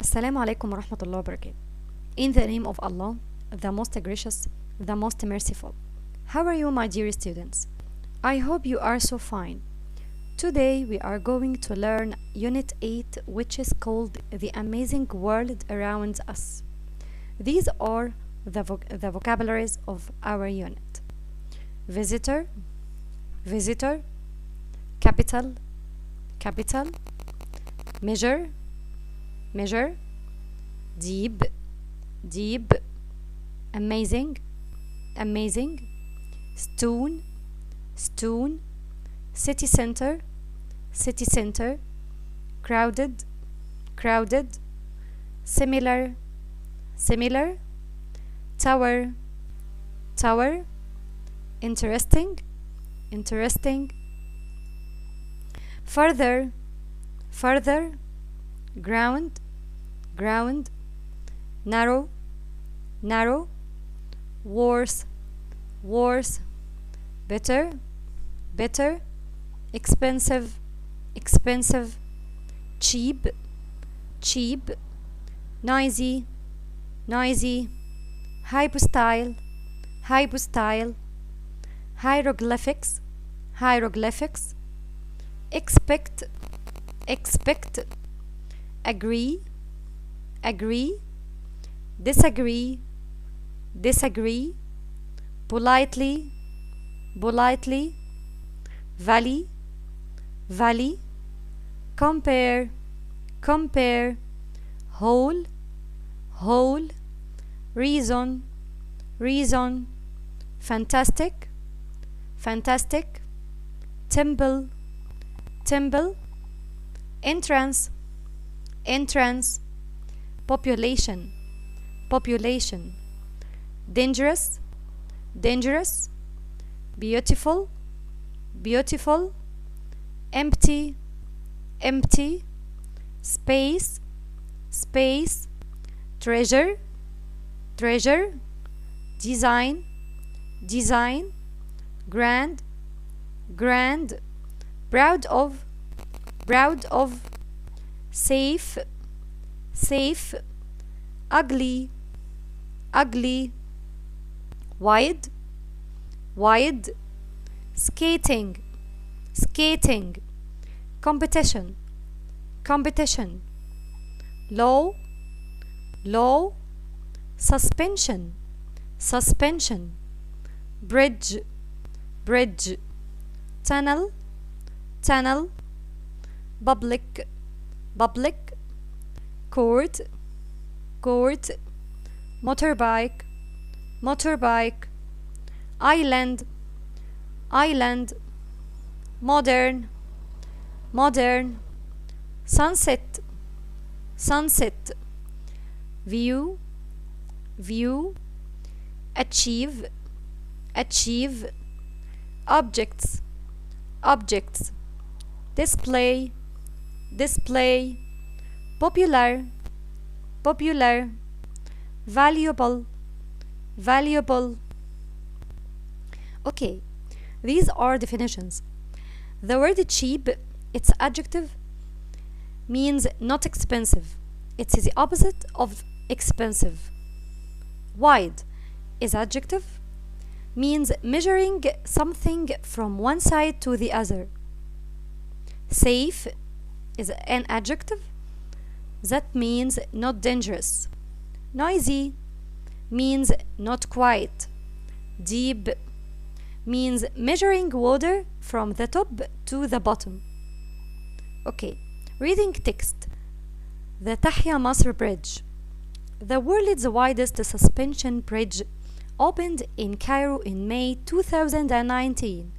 Assalamu alaikum wa rahmatullahi wa barakatuh. In the name of Allah, the most gracious, the most merciful. How are you, my dear students? I hope you are so fine. Today we are going to learn Unit 8, which is called The Amazing World Around Us. These are the vocabularies of our unit. Visitor, visitor, capital, capital, measure, measure, deep, deep, amazing, amazing, stone, stone, city center, city center, crowded, crowded, similar, similar, tower, tower, interesting, interesting, further, further, ground, ground, narrow, narrow, worse, worse, better, better, expensive, expensive, cheap, cheap, noisy, noisy, hypostyle, hypostyle, hieroglyphics, hieroglyphics, expect, expect, agree, agree, disagree, disagree, politely, politely, valley, valley, compare, compare, whole, whole, reason, reason, fantastic, fantastic, temple, temple, entrance, entrance, population, population, dangerous, dangerous, beautiful, beautiful, empty, empty, space, space, treasure, treasure, design, design, grand, grand, proud of, safe, safe, ugly, ugly, wide, wide, skating, skating, competition, competition, low, low, suspension, suspension, bridge, bridge, tunnel, tunnel, public, public, court, court, motorbike, motorbike, island, island, modern, modern, sunset, sunset, view, view, achieve, achieve, objects, objects, display, display, popular, popular, valuable, valuable. Okay, these are definitions. The word cheap, its adjective, means not expensive. It's the opposite of expensive. Wide is adjective, means measuring something from one side to the other. Safe is an adjective that means not dangerous. Noisy means not quiet. Deep means measuring water from the top to the bottom. Okay, reading text. The Tahya Masr Bridge, the world's widest suspension bridge, opened in Cairo in May 2019.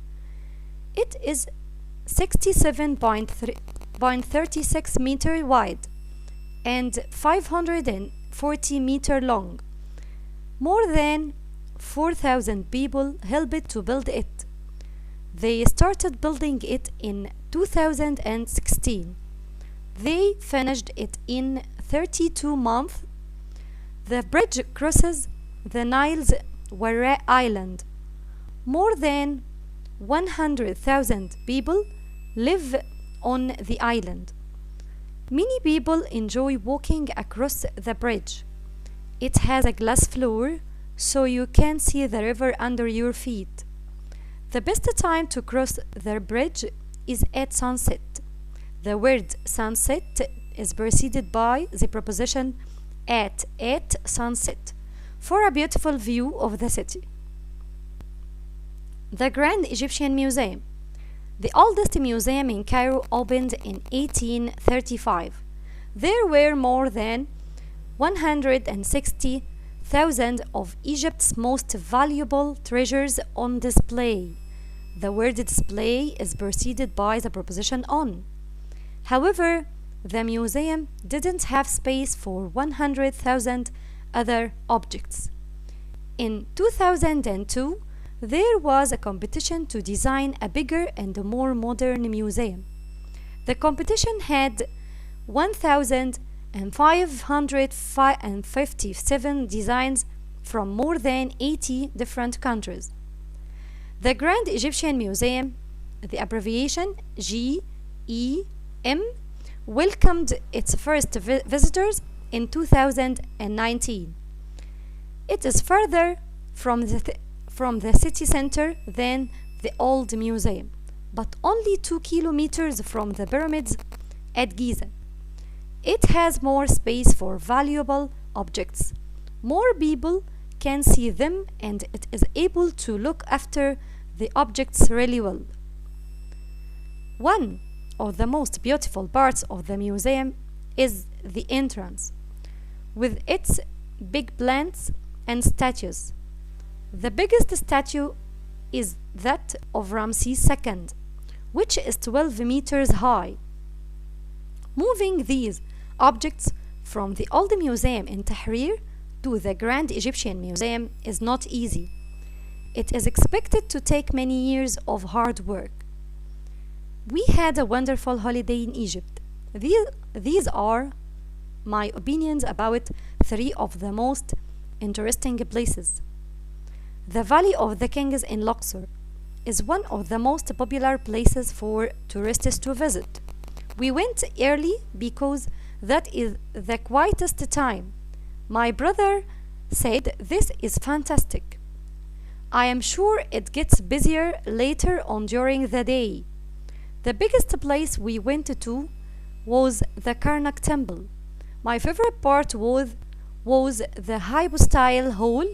It is 67.36 meters wide and 540 meters long. More than 4,000 people helped to build it. They started building it in 2016. They finished it in 32 months. The bridge crosses the Nile's Warra Island. More than 100,000 people live on the island. Many people enjoy walking across the bridge. It has a glass floor, so you can see the river under your feet. The best time to cross the bridge is at sunset. The word sunset is preceded by the preposition at sunset for a beautiful view of the city. The Grand Egyptian Museum. The oldest museum in Cairo opened in 1835. There were more than 160,000 of Egypt's most valuable treasures on display. The word display is preceded by the preposition on. However, the museum didn't have space for 100,000 other objects. In 2002, there was a competition to design a bigger and more modern museum. The competition had 1,557 designs from more than 80 different countries. The Grand Egyptian Museum, the abbreviation GEM, welcomed its first visitors in 2019. It is further from the city center than the old museum, but only 2 kilometers from the pyramids at Giza. It has more space for valuable objects. More people can see them, and it is able to look after the objects really well. One of the most beautiful parts of the museum is the entrance, with its big plants and statues. The biggest statue is that of Ramses II, which is 12 meters high. Moving these objects from the old museum in Tahrir to the Grand Egyptian Museum is not easy. It is expected to take many years of hard work. We had a wonderful holiday in Egypt. These are my opinions about 3 of the most interesting places. The Valley of the Kings in Luxor is one of the most popular places for tourists to visit. We went early because that is the quietest time. My brother said this is fantastic. I am sure it gets busier later on during the day. The biggest place we went to was the Karnak Temple. My favorite part was the hypostyle hall,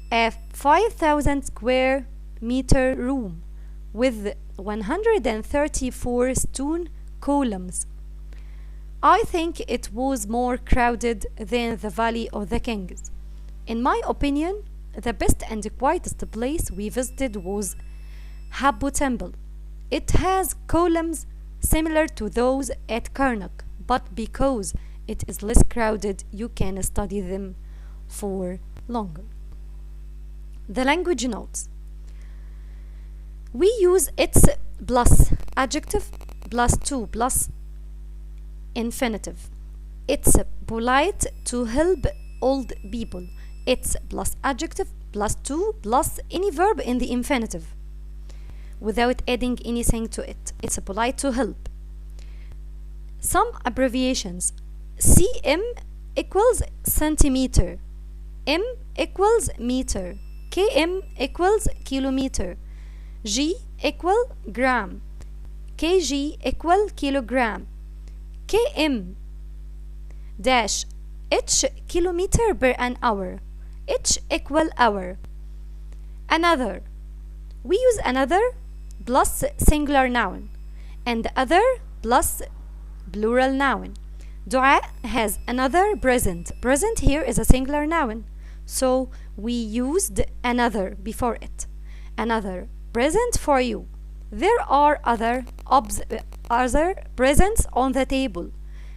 a 5,000 square meter room with 134 stone columns. I think it was more crowded than the Valley of the Kings. In my opinion, the best and quietest place we visited was Habbo Temple. It has columns similar to those at Karnak, but because it is less crowded, you can study them for longer. The language notes. We use its plus adjective plus to plus infinitive. It's polite to help old people. It's plus adjective plus to plus any verb in the infinitive without adding anything to it. It's polite to help. Some abbreviations. cm equals centimeter, m equals meter, km equals kilometer, g equal gram, kg equal kilogram, km dash h kilometer per an hour, h equal hour. Another. We use another plus singular noun and other plus plural noun. Dua has another present. Present here is a singular noun, so we used another before it. Another present for you. There are other presents on the table.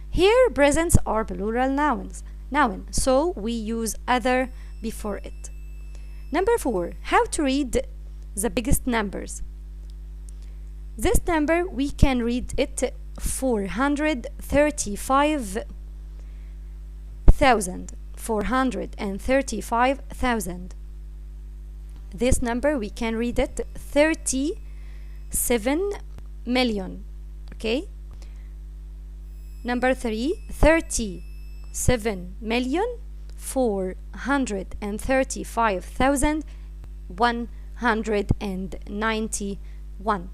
Here presents are plural nouns. So we use other before it. Number 4. How to read the biggest numbers. This number we can read it 435,000. 435,000. This number we can read it 37 million. Okay? Number 3, 37,435,191.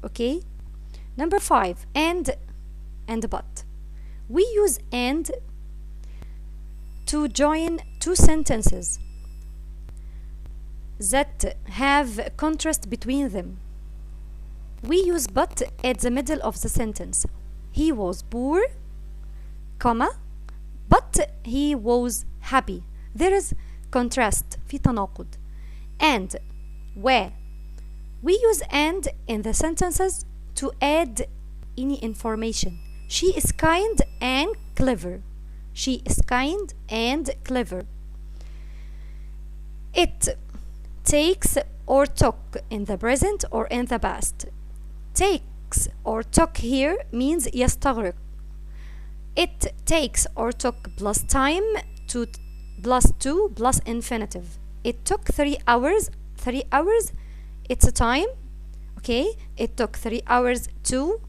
Okay. Number 5, and but. We use and to join two sentences that have contrast between them. We use but at the middle of the sentence. He was poor, comma, but he was happy. There is contrast, في تناقض. And where we use and in the sentences to add any information. She is kind and clever. She is kind and clever. It takes or took in the present or in the past. Takes or took here means يستغرق. It takes or took plus time to plus 2 plus infinitive. It took 3 hours. 3 hours, it's a time. Okay, it took 3 hours to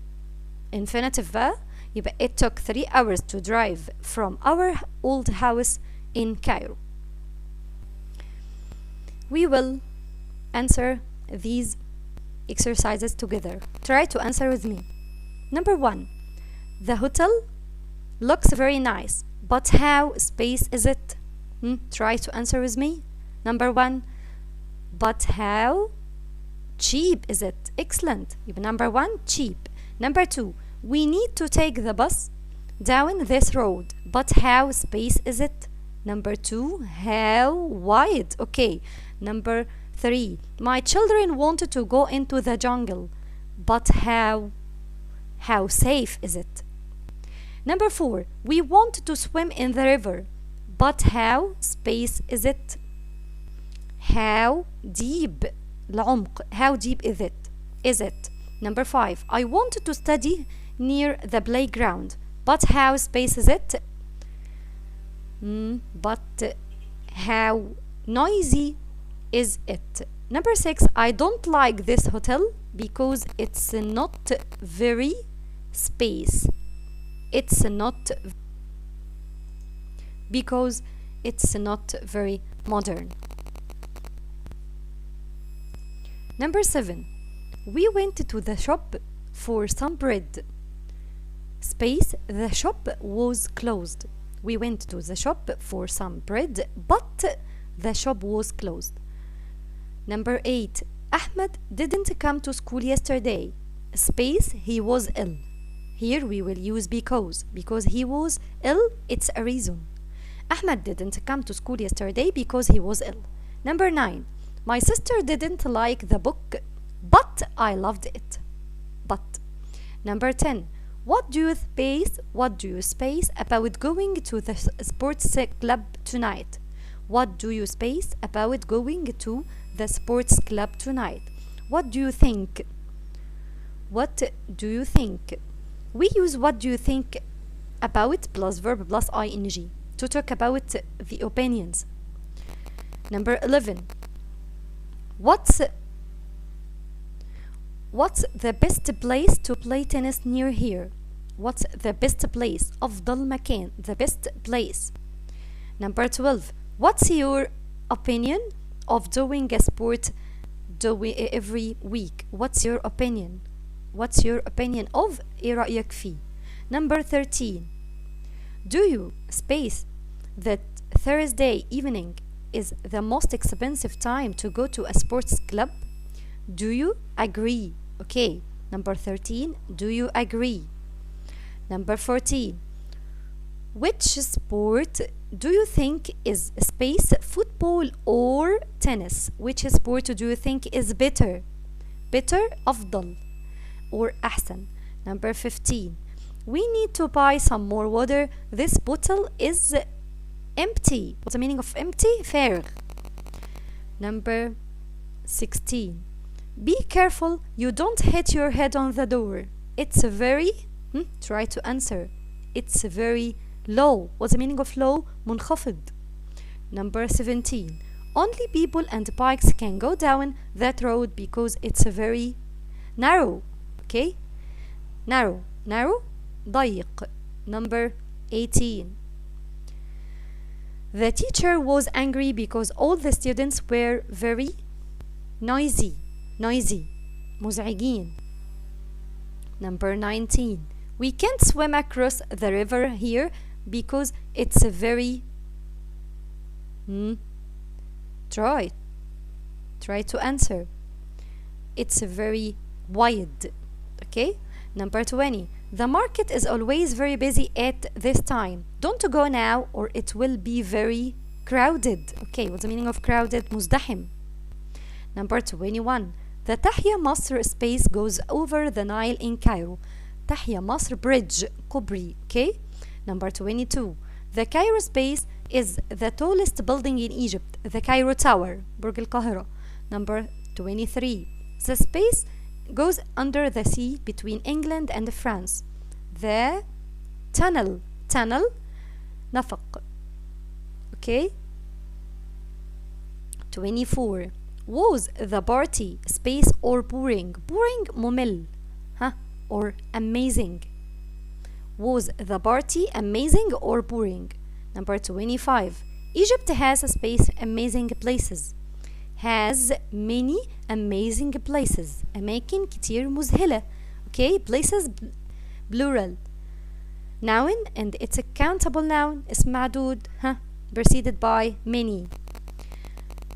infinitive بقى. يبقى it took 3 hours to drive from our old house in Cairo. We will answer these exercises together. Try to answer with me. Number 1. The hotel looks very nice, but how space is it? Try to answer with me. Number 1. But how cheap is it? Excellent. Number 1, cheap. Number 2. We need to take the bus down this road, but how space is it? Number 2, how wide? Okay. Number 3, my children wanted to go into the jungle, but how safe is it? Number 4, we want to swim in the river, but how space is it? How deep العمق, how deep is it? Number 5, I wanted to study near the playground, but how space is it? But how noisy is it? Number 6, I don't like this hotel because it's not very space. It's not because it's not very modern. Number 7, we went to the shop for some bread. Space, the shop was closed. We went to the shop for some bread, but the shop was closed. Number 8, Ahmed didn't come to school yesterday. Space, he was ill. Here we will use because he was ill, it's a reason. Ahmed didn't come to school yesterday because he was ill. Number 9, my sister didn't like the book, but I loved it. But. Number 10, what do you space about going to the sports club tonight? What do you space about going to the sports club tonight? What do you think? What do you think? We use what do you think about plus verb plus ing to talk about the opinions. Number 11, what's the best place to play tennis near here? What's the best place? أفضل مكان, the best place. Number 12, what's your opinion of doing a sport every week? What's your opinion? What's your opinion of إيه رأيك فيه? Number 13, do you space that Thursday evening is the most expensive time to go to a sports club? Do you agree? Okay. Number 13, do you agree? Number 14, which sport do you think is space football or tennis? Which sport do you think is better? Better, أفضل, or أحسن. Number 15, we need to buy some more water. This bottle is empty. What's the meaning of empty? فارغ. Number 16, be careful you don't hit your head on the door. It's very try to answer. It's very low. What's the meaning of low? منخفض. Number 17, only people and bikes can go down that road because it's very narrow. Okay, narrow ضيق. Number 18. The teacher was angry because all the students were very noisy. مزعجين. Number 19. We can't swim across the river here because it's very Try to answer. It's very wide. Okay? Number 20. The market is always very busy at this time. Don't go now or it will be very crowded. Okay, what's the meaning of crowded? مزدحم. Number 21. The Tahya Masr space goes over the Nile in Cairo. Tahya Masr bridge, كوبري. Okay? Number 22. The Cairo space is the tallest building in Egypt. The Cairo Tower, برج القاهرة. Number 23. The space goes under the sea between England and France. The tunnel, نفق. Okay? 24. Was the party space or boring? Boring ممل. Or amazing. Was the party amazing or boring? Number 25. Egypt has a space amazing places. Has many amazing places. أماكن كتير مذهلة. Okay, places plural. Noun and it's a countable noun. اسم معدود. Preceded by many.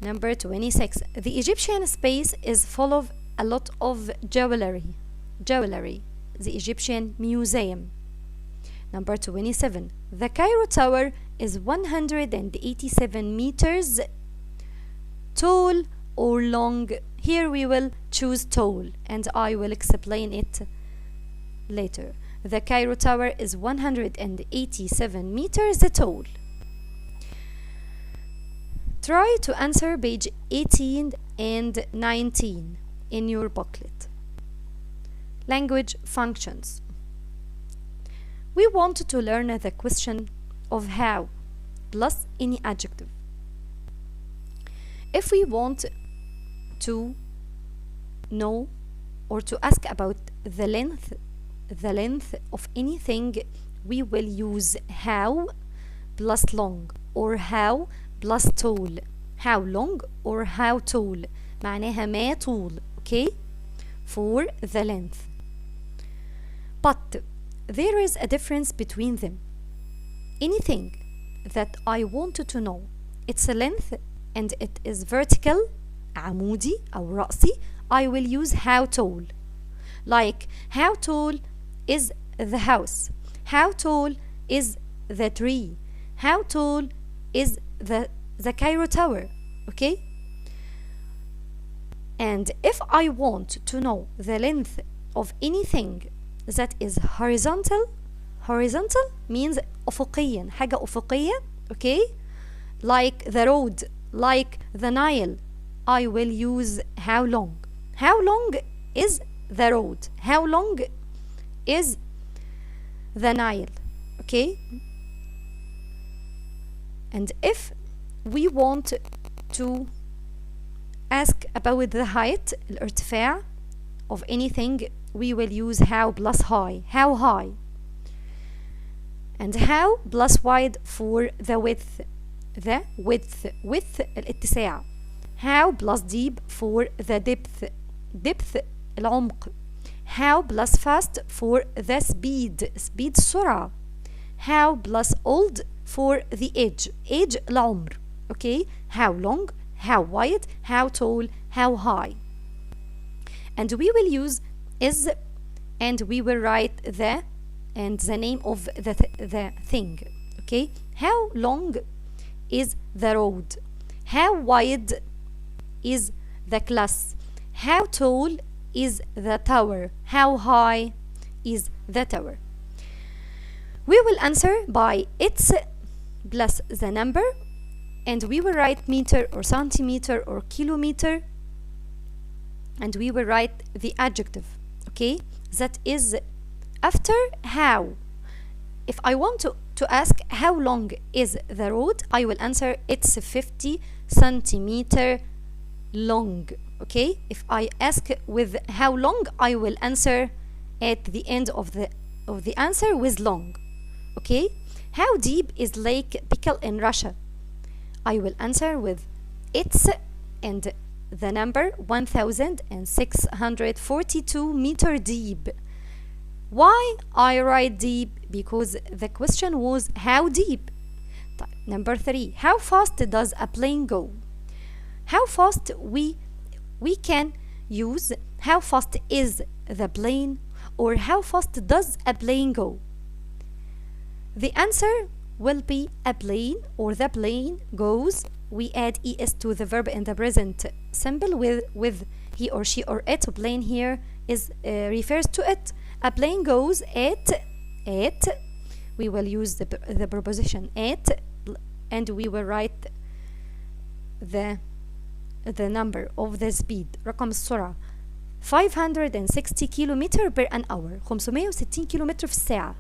Number 26. The Egyptian space is full of a lot of jewelry. The Egyptian museum. Number 27. The Cairo Tower is 187 meters tall or long. Here we will choose tall and I will explain it later. The Cairo Tower is 187 meters tall. Try to answer page 18 and 19 in your booklet. Language functions. We want to learn the question of how plus any adjective. If we want to know or to ask about the length of anything, we will use how plus long or how plus tall. How long or how tall معناها ما طول. Okay? For the length. But there is a difference between them. Anything that I wanted to know its length and it is vertical عمودي أو رأسي, I will use how tall. Like how tall is the house? How tall is the tree? How tall is the Cairo Tower? Okay? And if I want to know the length of anything that is horizontal means أفقيا, حاجة أفقية. Okay? Like the road, like the Nile, I will use how long. How long is the road? How long is the Nile? Okay? And if we want to ask about the height, الارتفاع of anything, we will use how plus high. How high? And how plus wide for the width. The width الاتساع. How plus deep for the depth. Depth العمق. How plus fast for the speed. Speed السرعة. How plus old for the age. Age العمر. Okay? How long, how wide, how tall, how high. And we will use is and we will write the and the name of the thing. Okay? How long is the road? How wide is the class? How tall is the tower? How high is the tower? We will answer by its plus the number, and we will write meter or centimeter or kilometer, and we will write the adjective. Okay? That is after how. If I want to ask how long is the road, I will answer it's 50 centimeter long. Okay? If I ask with how long, I will answer at the end of the answer with long. Okay? How deep is Lake Baikal in Russia? I will answer with it's and the number 1642 meter deep. Why I write deep? Because the question was how deep. Number 3, how fast does a plane go? How fast we can use how fast is the plane or how fast does a plane go? The answer will be a plane or the plane goes. We add es to the verb in the present simple with he or she or it. Plane here is refers to it. A plane goes at. We will use the preposition at, and we will write the number of the speed. رقم السرعة 560 كيلومتر per an hour. 560 كيلومتر في الساعة.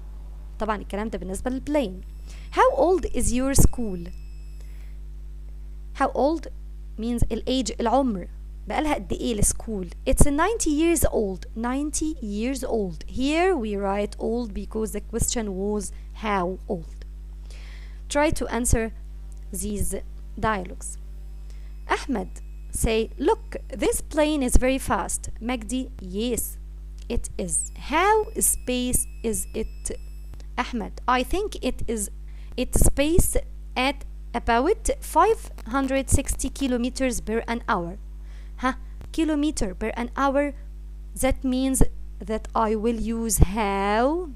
طبعا الكلام ده بالنسبة للبلين. How old is your school? How old means الage العمر. بقالها قد ايه السكول؟ It's 90 years old. 90 years old. Here we write old because the question was how old. Try to answer these dialogues. Ahmed say, look, this plane is very fast. Magdi, yes, it is. How space is it? Ahmed, I think its space at about 560 kilometers per an hour. Kilometer per an hour, that means that I will use how.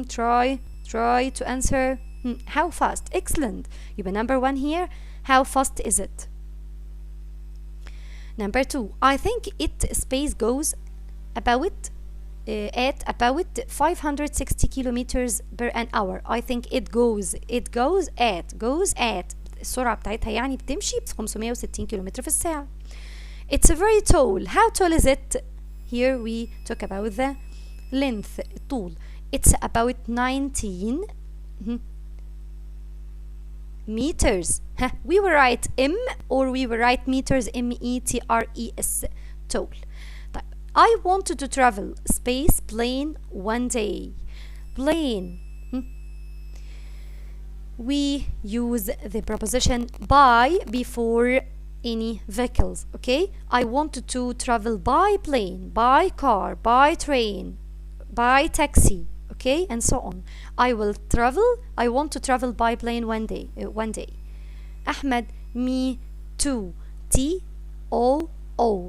Try to answer. How fast? Excellent. يبقى number 1 here. How fast is it? Number 2, I think its space goes about at about 560 kilometers per an hour. I think it goes at السرعة بتاعتها يعني بتمشي ب 560 كيلومتر في الساعة. It's very tall. How tall is it? Here we talk about the length, الطول. It's about 19 meters. We will write m or we will write meters, meters. Tall. I wanted to travel space plane one day. Plane. We use the preposition by before any vehicles. Okay, I wanted to travel by plane, by car, by train, by taxi. Okay, and so on. I want to travel by plane one day. Ahmed, me too. T-O-O.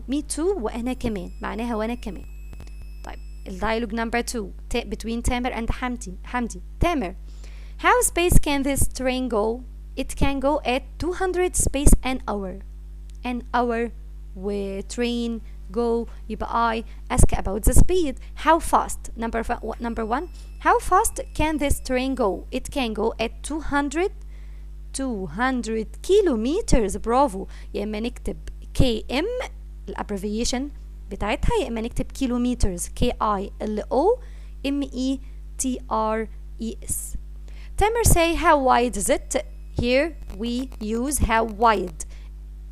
me too وأنا كمان. معناها وأنا كمان. طيب الديالوج number 2 between Tamer and Hamdi. Tamer, how space can this train go? It can go at 200 space an hour. An hour where train go. يبقى I ask about the speed. How fast? Number 1. How fast can this train go? It can go at 200 kilometers. برافو. يا إما نكتب KM الابريفيشن بتاعتها يا إما نكتب كيلومترز KILOMETRES. Tamer say how wide is it? Here we use how wide.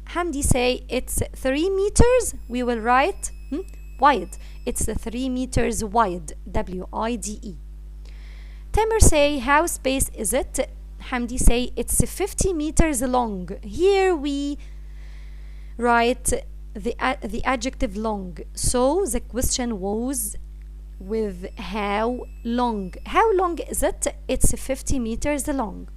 Hamdi say it's 3 meters. We will write wide. It's 3 meters wide. W-I-D-E. Tamer say how space is it? Hamdi say it's 50 meters long. Here we write the adjective long. So the question was with how long. How long is it? It's 50 meters long.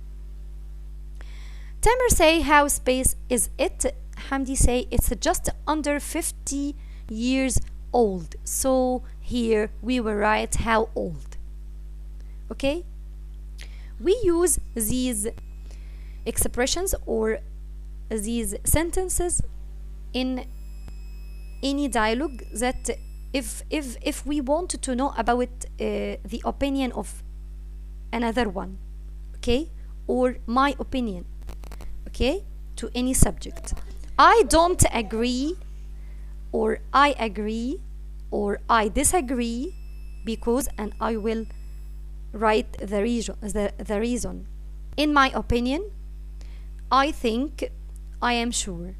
Tamer say how space is it? Hamdi say it's just under 50 years old. So here we will write how old. Okay? We use these expressions or these sentences in any dialogue that if we want to know about the opinion of another one, okay, or my opinion, okay, to any subject. I don't agree, or I agree, or I disagree, because, and I will write the reason. In my opinion, I think, I am sure.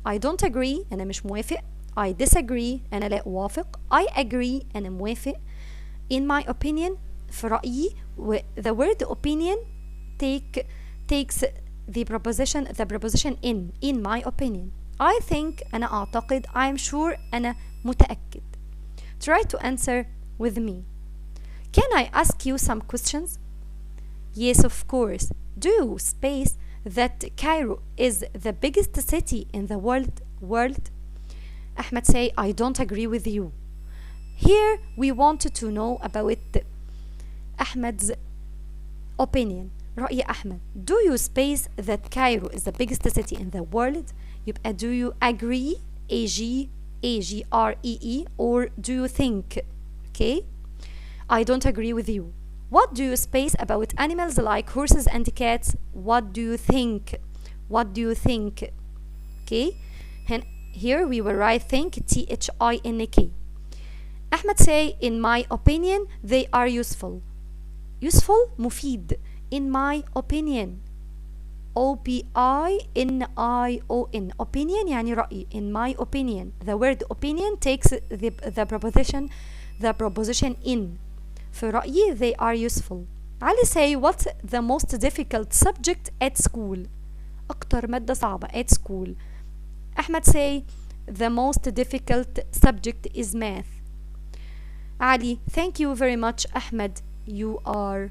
I don't agree, أنا مش موافق. I disagree, أنا لا أوافق. I agree, أنا موافق. In my opinion, في رأيي. the word opinion takes the preposition in my opinion. I think أنا أعتقد. I'm sure أنا متأكد. Try to answer with me. Can I ask you some questions? Yes, of course. Do you space that Cairo is the biggest city in the world? Ahmed say, I don't agree with you. Here we wanted to know about Ahmed's opinion. رأي أحمد. Do you space that Cairo is the biggest city in the world? يبقى do you agree agree or do you think? Okay? I don't agree with you. What do you space about animals like horses and cats? What do you think? What do you think? Okay? And here we will write think THINK. Ahmed say, in my opinion, they are useful. Useful مفيد. In my opinion. OPINION. Opinion يعني رأي. In my opinion. The word opinion takes the preposition in. في رأيي they are useful. Ali say, what's the most difficult subject at school? أكتر مادة صعبة at school. Ahmed say, the most difficult subject is math. Ali, thank you very much, Ahmed. You are